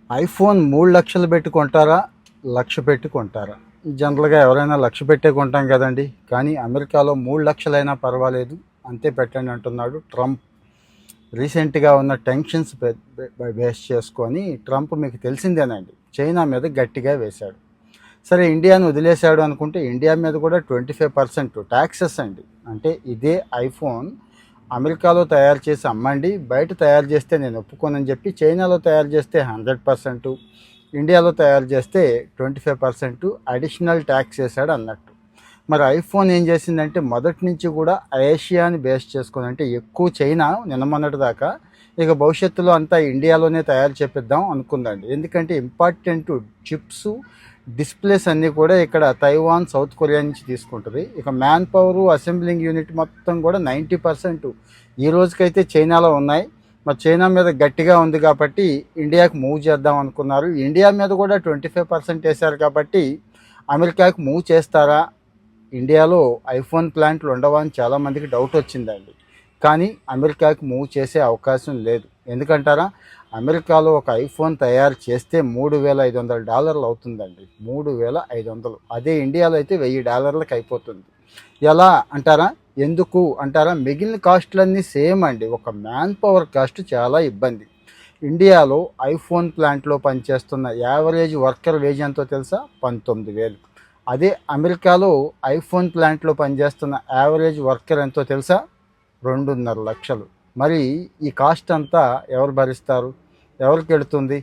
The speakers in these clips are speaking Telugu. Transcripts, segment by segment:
ఐఫోన్ 3,00,000 పెట్టి కొంటారా? 1,00,000 పెట్టి కొంటారా? జనరల్‌గా ఎవరైనా 1,00,000 పెట్టే కొంటాం కదండీ! కానీ అమెరికాలో 3,00,000 పర్వాలేదు అంతే పెట్టండి అంటున్నాడు ట్రంప్. రీసెంట్‌గా ఉన్న టెన్షన్స్ బేస్ చేసుకొని ట్రంప్ మీకు తెలిసిందేనండి, చైనా మీద గట్టిగా వేశాడు. సరే ఇండియాను వదిలేశాడు అనుకుంటే ఇండియా మీద కూడా 25% ట్యాక్సెస్ అండి. అంటే ఇదే ఐఫోన్ అమెరికాలో తయారు చేసి అమ్మండి, బయట తయారు చేస్తే నేను ఒప్పుకోనని చెప్పి చైనాలో తయారు చేస్తే 100%, ఇండియాలో తయారు చేస్తే 25% అడిషనల్ ట్యాక్స్ వేసాడు అన్నట్టు. మరి ఐఫోన్ ఏం చేసిందంటే మొదటి నుంచి కూడా ఏషియాని బేస్ చేసుకుని, అంటే ఎక్కువ చైనా నిన్నమొన్నటి దాకా, ఇక భవిష్యత్తులో అంతా ఇండియాలోనే తయారు చేపిద్దాం అనుకుందండి. ఎందుకంటే ఇంపార్టెంట్ చిప్స్, డిస్ప్లేస్ అన్నీ కూడా ఇక్కడ తైవాన్, సౌత్ కొరియా నుంచి తీసుకుంటుంది. ఇక మ్యాన్ పవరు, అసెంబ్లింగ్ యూనిట్ మొత్తం కూడా 90% ఈ రోజుకైతే చైనాలో ఉన్నాయి. మరి చైనా మీద గట్టిగా ఉంది కాబట్టి ఇండియాకి మూవ్ చేద్దాం అనుకున్నారు. ఇండియా మీద కూడా 25% వేశారు కాబట్టి అమెరికాకి మూవ్ చేస్తారా? ఇండియాలో ఐఫోన్ ప్లాంట్లు ఉండవా అని చాలామందికి డౌట్ వచ్చిందండి. కానీ అమెరికాకి మూవ్ చేసే అవకాశం లేదు. ఎందుకంటారా? అమెరికాలో ఒక ఐఫోన్ తయారు చేస్తే $3,500 అవుతుందండి. 3,500. అదే ఇండియాలో అయితే $1,000 అయిపోతుంది. ఎలా అంటారా? ఎందుకు అంటారా? మిగిలిన కాస్ట్లన్నీ సేమ్ అండి. ఒక మ్యాన్ పవర్ కాస్ట్ చాలా ఇబ్బంది. ఇండియాలో ఐఫోన్ ప్లాంట్లో పనిచేస్తున్న యావరేజ్ వర్కర్ వేజ్ ఎంతో తెలుసా? 19,000. అదే అమెరికాలో ఐఫోన్ ప్లాంట్లో పనిచేస్తున్న యావరేజ్ వర్కర్ ఎంతో తెలుసా? 2,500,000. మరి ఈ కాస్ట్ అంతా ఎవరు భరిస్తారు? ఎవరికి వెళుతుంది?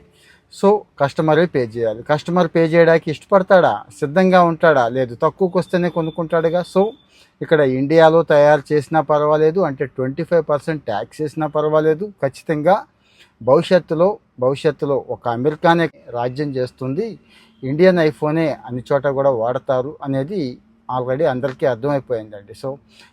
సో కస్టమరే పే చేయాలి. కస్టమర్ పే చేయడానికి ఇష్టపడతాడా? సిద్ధంగా ఉంటాడా? లేదు, తక్కువకి వస్తేనే కొనుక్కుంటాడుగా. సో ఇక్కడ ఇండియాలో తయారు చేసినా పర్వాలేదు, అంటే 25% ట్యాక్స్ వేసినా పర్వాలేదు. ఖచ్చితంగా భవిష్యత్తులో ఒక అమెరికానే రాజ్యం చేస్తుంది, ఇండియన్ ఐఫోనే అన్ని చోట కూడా వాడతారు అనేది ఆల్రెడీ అందరికీ అర్థమైపోయిందండి. సో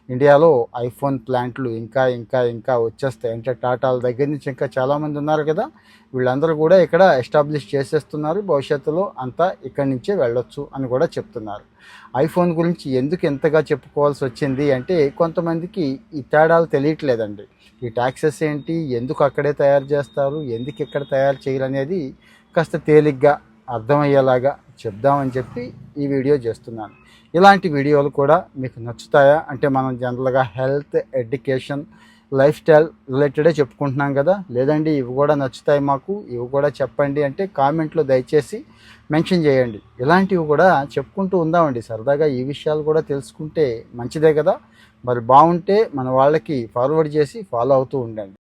ఇండియాలో ఐఫోన్ ప్లాంట్లు ఇంకా ఇంకా ఇంకా వచ్చేస్తాయి. అంటే టాటాల దగ్గర నుంచి ఇంకా చాలామంది ఉన్నారు కదా, వీళ్ళందరూ కూడా ఇక్కడ ఎస్టాబ్లిష్ చేసేస్తున్నారు. భవిష్యత్తులో అంతా ఇక్కడి నుంచే వెళ్ళొచ్చు అని కూడా చెప్తున్నారు. ఐఫోన్ గురించి ఎందుకు ఎంతగా చెప్పుకోవాల్సి వచ్చింది అంటే కొంతమందికి ఈ తేడాలు తెలియట్లేదండి. ఈ ట్యాక్సెస్ ఏంటి, ఎందుకు అక్కడే తయారు చేస్తారు, ఎందుకు ఇక్కడ తయారు చేయాలనేది కాస్త తేలిగ్గా అర్థమయ్యేలాగా చెప్దామని చెప్పి ఈ వీడియో చేస్తున్నాను. ఇలాంటి వీడియోలు కూడా మీకు నచ్చుతాయా అంటే మనం జనరల్గా హెల్త్, ఎడ్యుకేషన్, లైఫ్ స్టైల్ రిలేటెడే చెప్పుకుంటున్నాం కదా. లేదండి ఇవి కూడా నచ్చుతాయి మాకు, ఇవి కూడా చెప్పండి అంటే కామెంట్లో దయచేసి మెన్షన్ చేయండి. ఇలాంటివి కూడా చెప్పుకుంటూ ఉందామండి. సరదాగా ఈ విషయాలు కూడా తెలుసుకుంటే మంచిదే కదా. మరి బాగుంటే మన వాళ్ళకి ఫార్వర్డ్ చేసి ఫాలో అవుతూ ఉండండి.